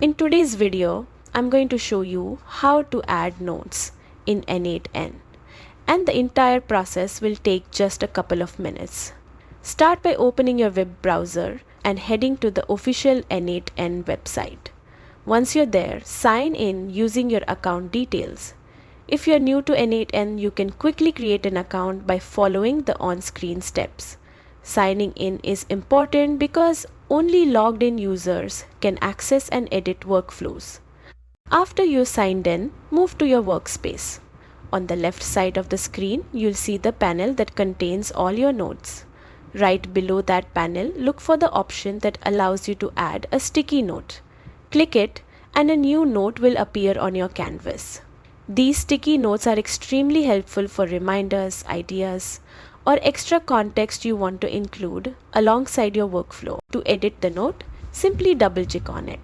In today's video, I'm going to show you how to add notes in N8n, and the entire process will take just a couple of minutes. Start by opening your web browser and heading to the official N8n website. Once you're there, sign in using your account details. If you're new to N8n, you can quickly create an account by following the on-screen steps. Signing in is important because only logged in users can access and edit workflows. After you signed in, move to your workspace. On the left side of the screen, you'll see the panel that contains all your notes. Right below that panel, look for the option that allows you to add a sticky note. Click it and a new note will appear on your canvas. These sticky notes are extremely helpful for reminders, ideas, or extra context you want to include alongside your workflow. To edit the note, simply double-click on it.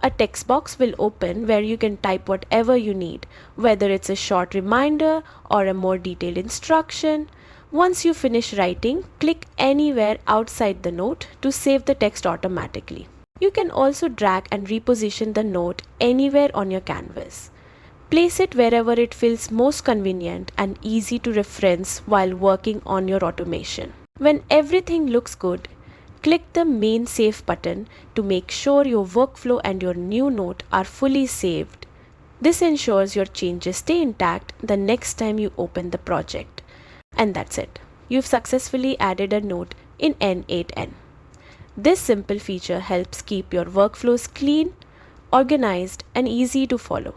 A text box will open where you can type whatever you need, whether it's a short reminder or a more detailed instruction. Once you finish writing, click anywhere outside the note to save the text automatically. You can also drag and reposition the note anywhere on your canvas. Place it wherever it feels most convenient and easy to reference while working on your automation. When everything looks good, click the main save button to make sure your workflow and your new note are fully saved. This ensures your changes stay intact the next time you open the project. And that's it. You've successfully added a note in N8n. This simple feature helps keep your workflows clean, organized, and easy to follow.